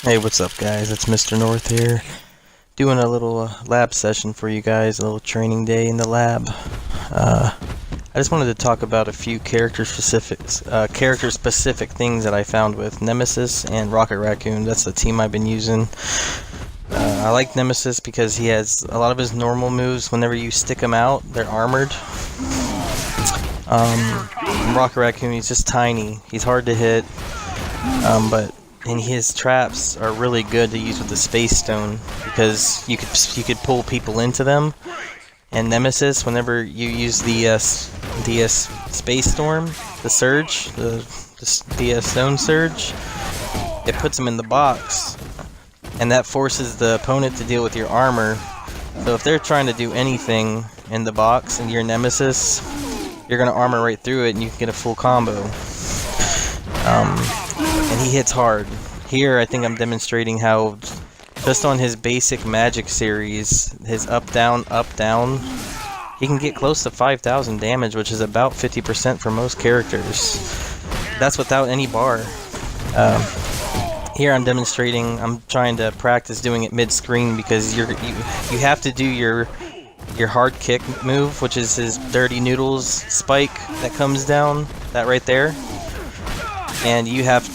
Hey, what's up, guys? It's Mr. North here, doing a little lab session for you guys, a little training day in the lab. I just wanted to talk about a few character-specific things that I found with Nemesis and Rocket Raccoon. That's the team I've been using. I like Nemesis because he has a lot of his normal moves. Whenever you stick him out, they're armored. Rocket Raccoon, he's just tiny. He's hard to hit, and his traps are really good to use with the Space Stone because you could pull people into them. And Nemesis, whenever you use the Space Storm, the Surge, the Stone Surge, it puts them in the box, and that forces the opponent to deal with your armor. So if they're trying to do anything in the box and you're Nemesis, you're gonna armor right through it, and you can get a full combo. And he hits hard. Here, I think I'm demonstrating how, just on his basic magic series, his up, down, he can get close to 5,000 damage, which is about 50% for most characters. That's without any bar. Here I'm demonstrating, I'm trying to practice doing it mid-screen because you have to do your hard kick move, which is his Dirty Noodles spike that comes down, that right there. And you have to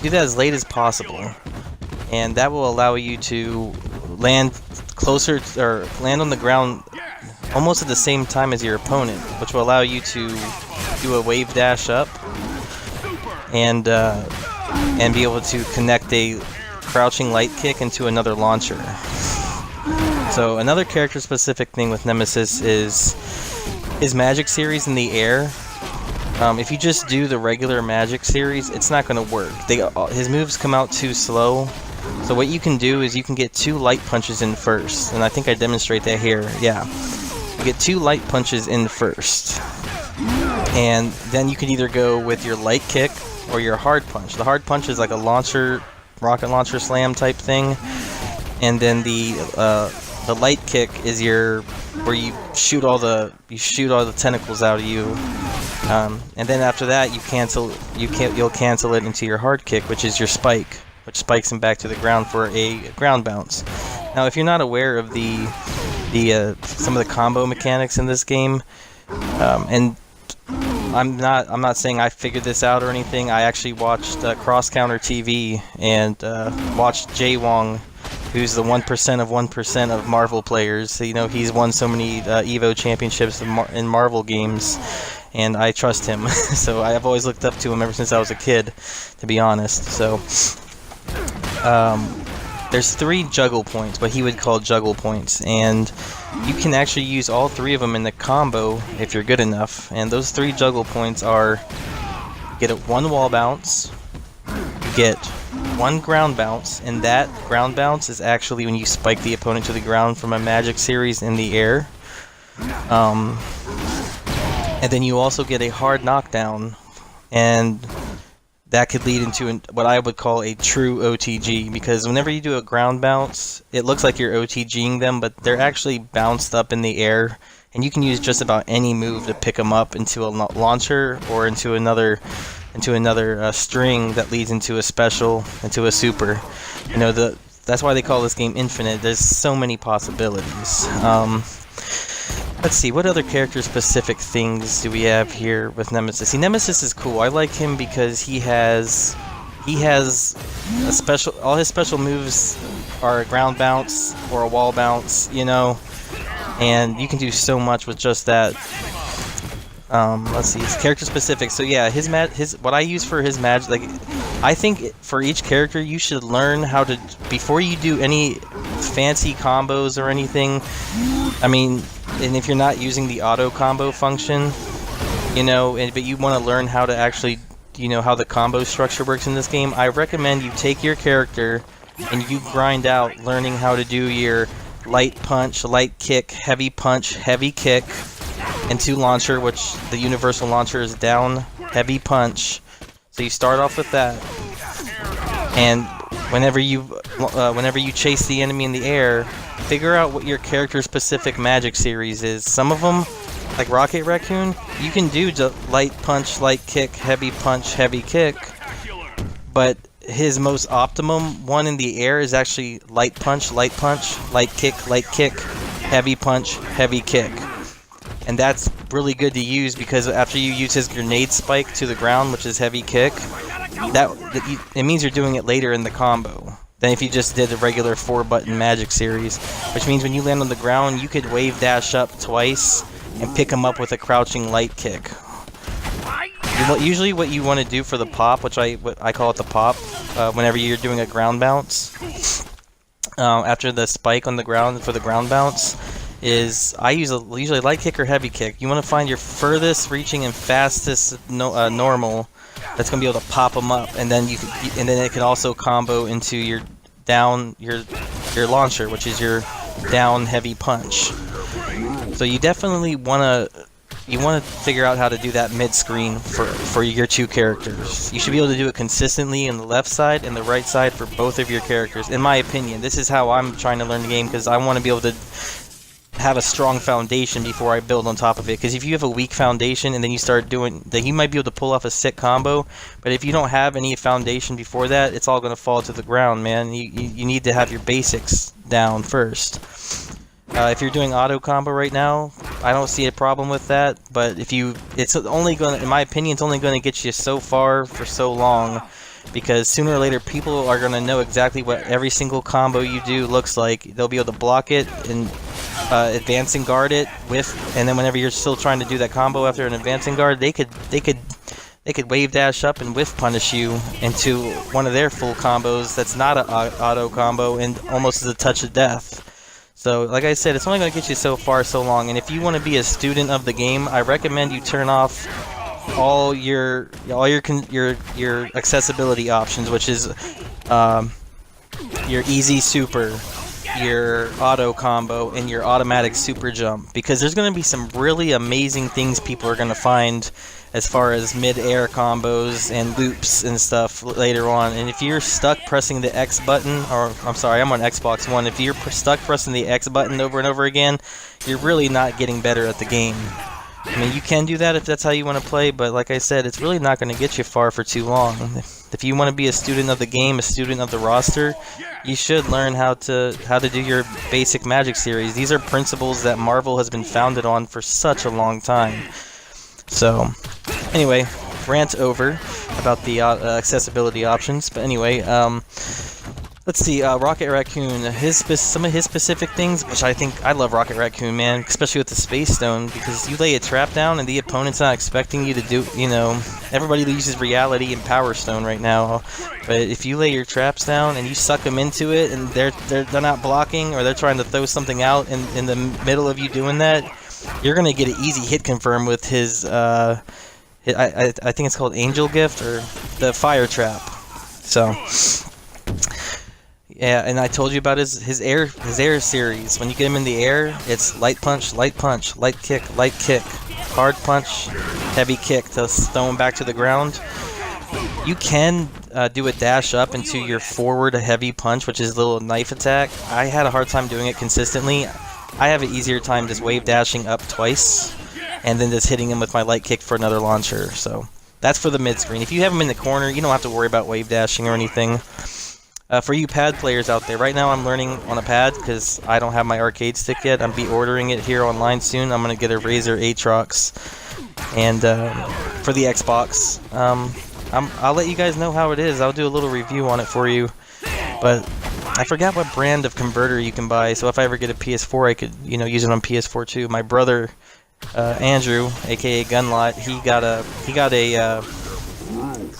do that as late as possible, and that will allow you to land closer or land on the ground almost at the same time as your opponent, which will allow you to do a wave dash up and be able to connect a crouching light kick into another launcher. So another character specific thing with Nemesis is his magic series in the air. If you just do the regular magic series, it's not going to work. His moves come out too slow. So what you can do is you can get 2 light punches in first. And I think I demonstrate that here. Yeah. You get 2 light punches in first. And then you can either go with your light kick or your hard punch. The hard punch is like a rocket launcher slam type thing. And then the light kick is where you shoot all the tentacles out of you. And then after that, you'll cancel it into your hard kick, which is your spike, which spikes him back to the ground for a ground bounce. Now, if you're not aware of some of the combo mechanics in this game, and I'm not saying I figured this out or anything. I actually watched Cross Counter TV and watched Jay Wong, who's the 1% of 1% of Marvel players. So, he's won so many EVO championships in Marvel games. And I trust him, so I've always looked up to him ever since I was a kid, to be honest. So, there's 3 juggle points, what he would call juggle points, and you can actually use all 3 of them in the combo if you're good enough. And those 3 juggle points are: you get 1 wall bounce, you get 1 ground bounce, and that ground bounce is actually when you spike the opponent to the ground from a magic series in the air. And then you also get a hard knockdown, and that could lead into what I would call a true OTG, because whenever you do a ground bounce, it looks like you're OTGing them, but they're actually bounced up in the air, and you can use just about any move to pick them up into a launcher or into another string that leads into a special, into a super. That's why they call this game infinite. There's so many possibilities. Let's see, what other character-specific things do we have here with Nemesis? See, Nemesis is cool. I like him because he has a special. All his special moves are a ground bounce or a wall bounce, and you can do so much with just that. Let's see, it's character-specific. So yeah, what I use for his magic, I think for each character you should learn how to, before you do any fancy combos or anything. And if you're not using the auto combo function, but you want to learn how to actually, how the combo structure works in this game, I recommend you take your character and you grind out learning how to do your light punch, light kick, heavy punch, heavy kick, and 2 launcher, which the universal launcher is down, heavy punch. So you start off with that, and whenever you chase the enemy in the air, figure out what your character-specific magic series is. Some of them, like Rocket Raccoon, you can do light punch, light kick, heavy punch, heavy kick, but his most optimum one in the air is actually light punch, light kick, heavy punch, heavy kick. And that's really good to use because after you use his grenade spike to the ground, which is heavy kick, it means you're doing it later in the combo than if you just did the regular 4-button magic series, which means when you land on the ground, you could wave dash up twice and pick him up with a crouching light kick. Usually what you want to do for the pop, which I call it the pop, whenever you're doing a ground bounce, after the spike on the ground for the ground bounce, is I use usually light kick or heavy kick. You want to find your furthest reaching and fastest normal that's going to be able to pop them up, and then it can also combo into your down your launcher, which is your down heavy punch. So you definitely want to figure out how to do that mid-screen for your two characters. You should be able to do it consistently in the left side and the right side for both of your characters. In my opinion, this is how I'm trying to learn the game, because I want to be able to have a strong foundation before I build on top of it. Because if you have a weak foundation and then you start doing that, you might be able to pull off a sick combo, but if you don't have any foundation before that, it's all going to fall to the ground, man. You need to have your basics down first. If you're doing auto combo right now, I don't see a problem with that, but it's only going to, in my opinion, it's only going to get you so far for so long, because sooner or later people are going to know exactly what every single combo you do looks like. They'll be able to block it and advancing guard it and then whenever you're still trying to do that combo after an advancing guard, they could wave dash up and whiff punish you into one of their full combos that's not an auto combo and almost is a touch of death. So, like I said, it's only going to get you so far, so long. And if you want to be a student of the game, I recommend you turn off all your accessibility options, which is your easy super, your auto combo, and your automatic super jump. Because there's going to be some really amazing things people are going to find as far as mid-air combos and loops and stuff later on. And if you're stuck pressing the X button, or I'm sorry, I'm on Xbox One, if you're stuck pressing the X button over and over again, you're really not getting better at the game. I mean, you can do that if that's how you want to play, but like I said, it's really not going to get you far for too long. If you want to be a student of the game, a student of the roster, you should learn how to do your basic Magic series. These are principles that Marvel has been founded on for such a long time. So, anyway, rant over about the accessibility options. But anyway, let's see, Rocket Raccoon, some of his specific things, which I love Rocket Raccoon, man, especially with the Space Stone, because you lay a trap down and the opponent's not expecting you to do, everybody uses Reality and Power Stone right now, but if you lay your traps down and you suck them into it and they're not blocking, or they're trying to throw something out in the middle of you doing that, you're going to get an easy hit confirm with his, I think it's called Angel Gift, or the Fire Trap. So, yeah, and I told you about his air series. When you get him in the air, it's light punch, light kick, hard punch, heavy kick to throw him back to the ground. You can do a dash up into your forward heavy punch, which is a little knife attack. I had a hard time doing it consistently. I have an easier time just wave dashing up twice, and then just hitting him with my light kick for another launcher. So that's for the mid screen. If you have him in the corner, you don't have to worry about wave dashing or anything. For you pad players out there, right now I'm learning on a pad because I don't have my arcade stick yet. I'm be ordering it here online soon. I'm gonna get a Razer Aatrox, and for the Xbox, I'll let you guys know how it is. I'll do a little review on it for you, but I forgot what brand of converter you can buy, so if I ever get a PS4, I could, use it on PS4 too. My brother, Andrew, aka Gunlot, he got a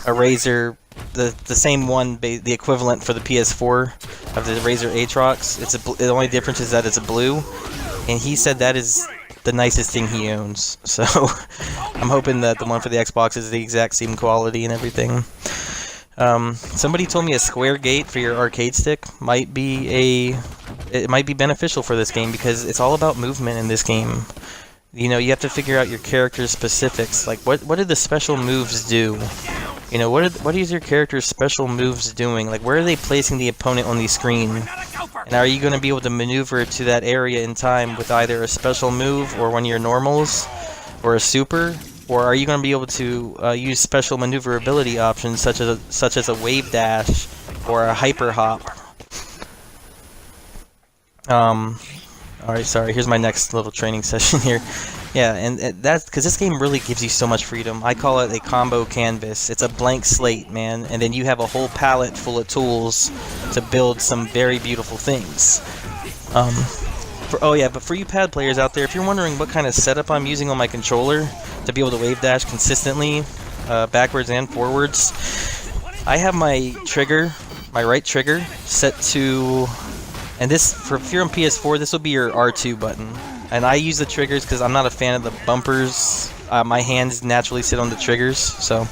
Razer, the same one, the equivalent for the PS4 of the Razer Aatrox. The only difference is that it's a blue, and he said that is the nicest thing he owns. So I'm hoping that the one for the Xbox is the exact same quality and everything. Somebody told me a square gate for your arcade stick might be beneficial for this game, because it's all about movement in this game. You have to figure out your character's specifics, like what do the special moves do? What is your character's special moves doing? Like, where are they placing the opponent on the screen? And are you going to be able to maneuver to that area in time with either a special move or one of your normals or a super? Or are you going to be able to use special maneuverability options such as a wave dash or a hyper hop? Alright, sorry, here's my next little training session here. Yeah, and that's because this game really gives you so much freedom. I call it a combo canvas. It's a blank slate, man, and then you have a whole palette full of tools to build some very beautiful things. But for you pad players out there, if you're wondering what kind of setup I'm using on my controller to be able to wave dash consistently, backwards and forwards, I have my trigger, my right trigger, set to, and this, if you're on PS4, this will be your R2 button. And I use the triggers because I'm not a fan of the bumpers. My hands naturally sit on the triggers, so,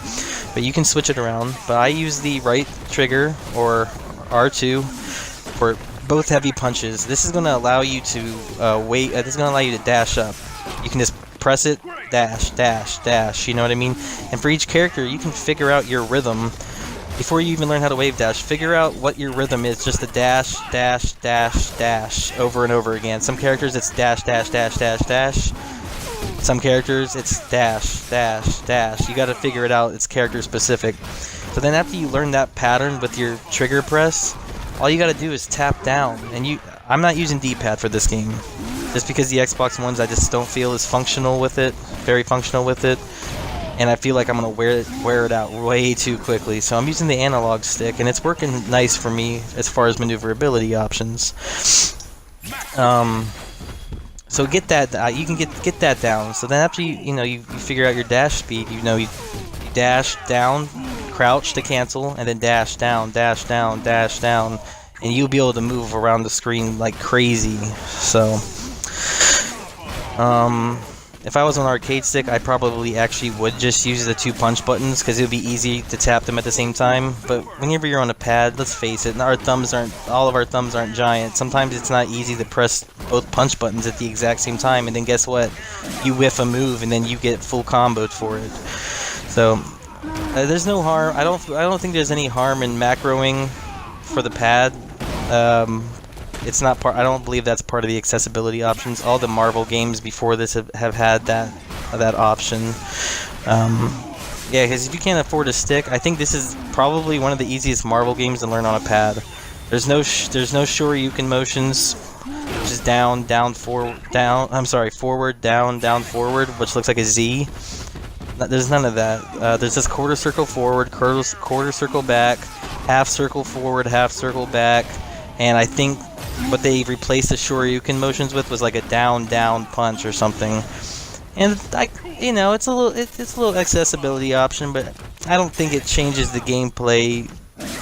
but you can switch it around. But I use the right trigger, or R2, for both heavy punches. This is going to allow you to this is going to allow you to dash up. You can just press it, dash, dash, dash, you know what I mean? And for each character, you can figure out your rhythm. Before you even learn how to wave dash, figure out what your rhythm is. Just a dash, dash, dash, dash, over and over again. Some characters, it's dash, dash, dash, dash, dash. Some characters, it's dash, dash, dash. You gotta figure it out. It's character specific. So then after you learn that pattern with your trigger press, all you gotta do is tap down. And I'm not using D-pad for this game, just because the Xbox Ones, I just don't feel as functional with it, very functional with it, and I feel like I'm gonna wear it out way too quickly. So I'm using the analog stick, and it's working nice for me as far as maneuverability options. So get that, you can get that down. So then after you figure out your dash speed, you dash down, crouch to cancel, and then dash down, dash down, dash down, and you'll be able to move around the screen like crazy. So, if I was on arcade stick, I probably actually would just use the 2 punch buttons because it would be easy to tap them at the same time. But whenever you're on a pad, let's face it, all of our thumbs aren't giant. Sometimes it's not easy to press both punch buttons at the exact same time, and then guess what? You whiff a move, and then you get full comboed for it. So there's no harm. I don't think there's any harm in macroing for the pad. It's not part. I don't believe that's part of the accessibility options. All the Marvel games before this have had that option. Yeah, because if you can't afford a stick, I think this is probably one of the easiest Marvel games to learn on a pad. There's no Shoryuken motions, which is down, down, forward, down. I'm sorry, forward, down, down, forward, which looks like a Z. There's none of that. There's just quarter circle forward, quarter circle back, half circle forward, half circle back, and I think what they replaced the Shoryuken motions with was like a down down punch or something. And it's a little accessibility option, but I don't think it changes the gameplay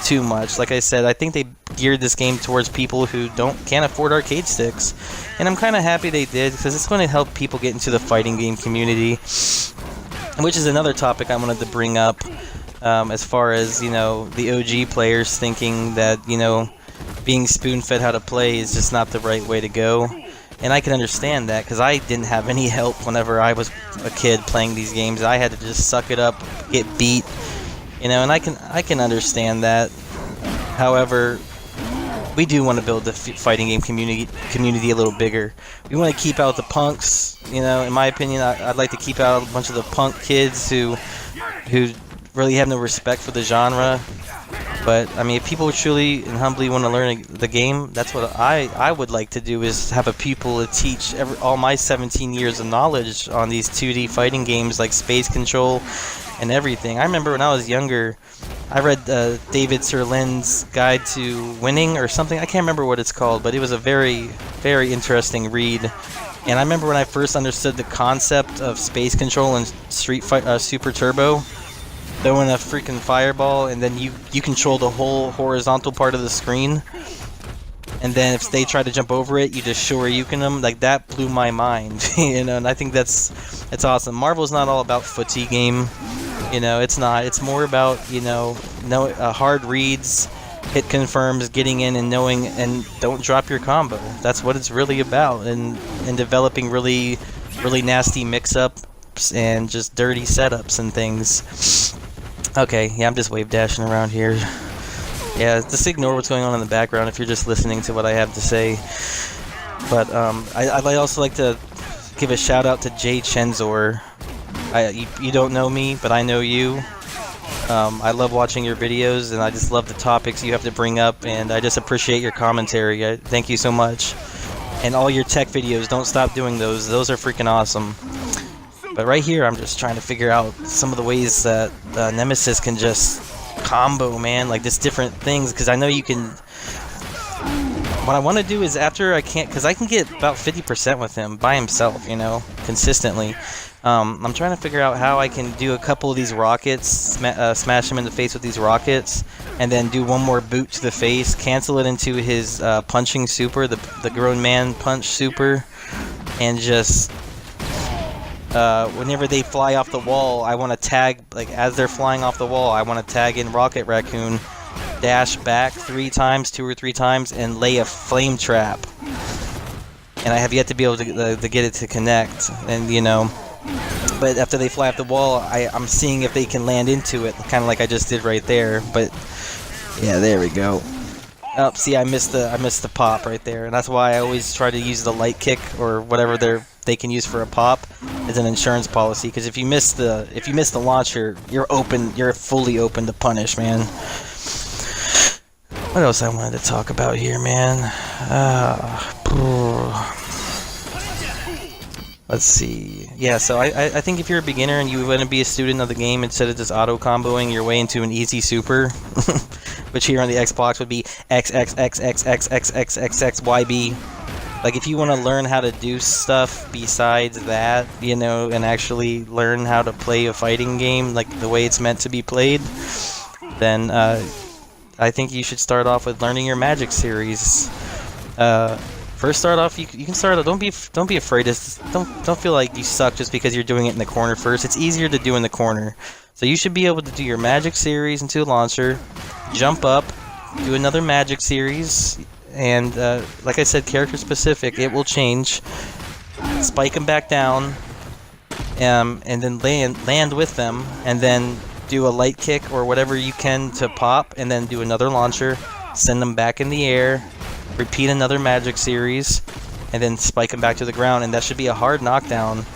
too much. Like I said, I think they geared this game towards people who can't afford arcade sticks, and I'm kind of happy they did because it's going to help people get into the fighting game community, which is another topic I wanted to bring up. As far as the OG players thinking that being spoon-fed how to play is just not the right way to go. And I can understand that, because I didn't have any help whenever I was a kid playing these games. I had to just suck it up, get beat, and I can understand that. However, we do want to build the fighting game community a little bigger. We want to keep out the punks, in my opinion. I'd like to keep out a bunch of the punk kids who really have no respect for the genre. But I mean, if people truly and humbly want to learn the game, that's what I would like to do, is have a pupil to teach all my 17 years of knowledge on these 2D fighting games like Space Control and everything. I remember when I was younger, I read David Sirlin's Guide to Winning or something. I can't remember what it's called, but it was a very, very interesting read. And I remember when I first understood the concept of Space Control and Street Fighter Super Turbo. Throwing a freaking fireball, and then you control the whole horizontal part of the screen, and then if they try to jump over it, you just Shoryuken them. Like, that blew my mind, and I think it's awesome. Marvel's not all about footsie game, it's not. It's more about hard reads, hit confirms, getting in and knowing, and don't drop your combo. That's what it's really about, and developing really, really nasty mix-ups and just dirty setups and things. Okay, yeah, I'm just wave dashing around here. Yeah, just ignore what's going on in the background if you're just listening to what I have to say. But I'd also like to give a shout out to Jay Chenzor. You don't know me, but I know you. I love watching your videos, and I just love the topics you have to bring up, and I just appreciate your commentary. Thank you so much. And all your tech videos, don't stop doing those. Those are freaking awesome. But right here, I'm just trying to figure out some of the ways that Nemesis can just combo, man, like just different things, because I know you can. What I want to do is after I can't, because I can get about 50% with him by himself, you know, consistently. I'm trying to figure out how I can do a couple of these rockets, smash him in the face with these rockets, and then do one more boot to the face, cancel it into his punching super, the grown man punch super, and just whenever they fly off the wall, I want to tag, like as they're flying off the wall, I want to tag in Rocket Raccoon, dash back 3 times, 2 or 3 times, and lay a flame trap. And I have yet to be able to get it to connect, and you know. But after they fly off the wall, I'm seeing if they can land into it, kind of like I just did right there. But yeah, there we go. Oh, see, I missed the pop right there, and that's why I always try to use the light kick or whatever they can use for a pop as an insurance policy. Because if you miss the launcher, you're fully open to punish, man. What else I wanted to talk about here, man? Let's see. Yeah, so I think if you're a beginner and you want to be a student of the game instead of just auto-comboing your way into an easy super, which here on the Xbox would be XXXXXXXXXYB. Like, if you want to learn how to do stuff besides that, you know, and actually learn how to play a fighting game like the way it's meant to be played, then I think you should start off with learning your magic series. First, start off. You can start. Don't be afraid. Don't feel like you suck just because you're doing it in the corner first. It's easier to do in the corner, so you should be able to do your magic series into a launcher, jump up, do another magic series, and like I said, character specific. It will change. Spike them back down, and then land with them, and then do a light kick or whatever you can to pop, and then do another launcher, send them back in the air. Repeat another magic series, and then spike them back to the ground, and that should be a hard knockdown.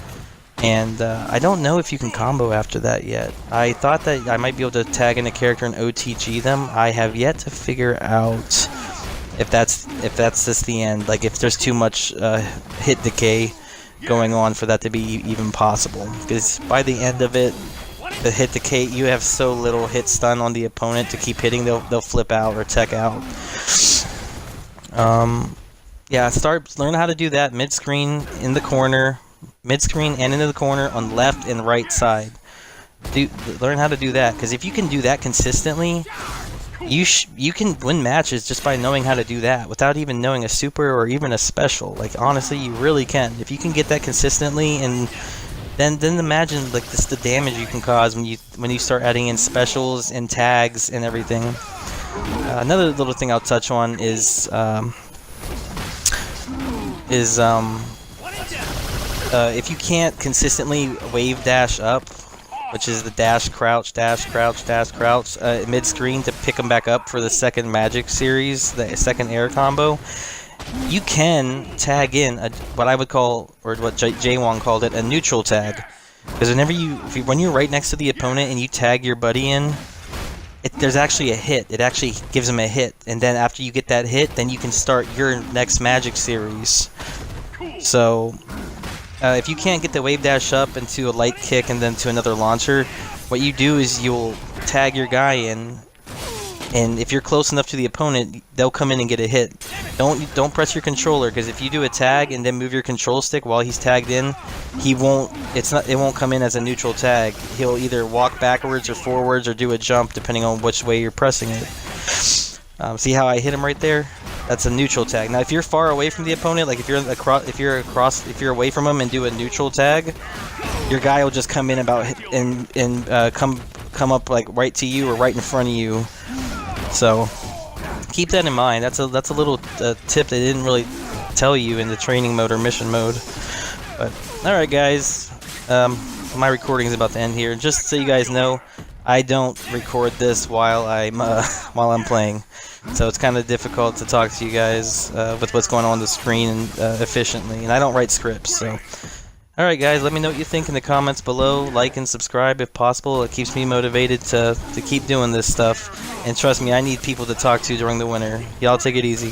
And I don't know if you can combo after that yet. I thought that I might be able to tag in a character and OTG them. I have yet to figure out if that's just the end. Like if there's too much hit decay going on for that to be even possible. Because by the end of it, the hit decay, you have so little hit stun on the opponent to keep hitting. They'll flip out or tech out. Yeah, learn how to do that mid-screen in the corner, mid-screen and into the corner on left and right side. Learn how to do that, because if you can do that consistently, you can win matches just by knowing how to do that without even knowing a super or even a special. Like honestly, you really can. If you can get that consistently, and then imagine like just the damage you can cause when you start adding in specials and tags and everything. Another little thing I'll touch on is if you can't consistently wave dash up, which is the dash crouch mid-screen to pick them back up for the second magic series, the second air combo, you can tag in what I would call, or what J-Wong called it, a neutral tag. Because when you're right next to the opponent and you tag your buddy in, there's actually a hit. It actually gives them a hit, and then after you get that hit, then you can start your next magic series. So if you can't get the wave dash up into a light kick and then to another launcher, what you do is you'll tag your guy in, and if you're close enough to the opponent, they'll come in and get a hit. Don't press your controller, because if you do a tag and then move your control stick while he's tagged in, it won't come in as a neutral tag. He'll either walk backwards or forwards or do a jump depending on which way you're pressing it. See how I hit him right there? That's a neutral tag. Now if you're far away from the opponent, like if you're away from him and do a neutral tag, your guy will just come in come up like right to you or right in front of you. So keep that in mind. That's a little tip they didn't really tell you in the training mode or mission mode. But alright guys, my recording is about to end here. Just so you guys know, I don't record this while I'm playing, so it's kind of difficult to talk to you guys with what's going on the screen efficiently, and I don't write scripts. So Alright guys, let me know what you think in the comments below. Like and subscribe if possible. It keeps me motivated to keep doing this stuff. And trust me, I need people to talk to during the winter. Y'all take it easy.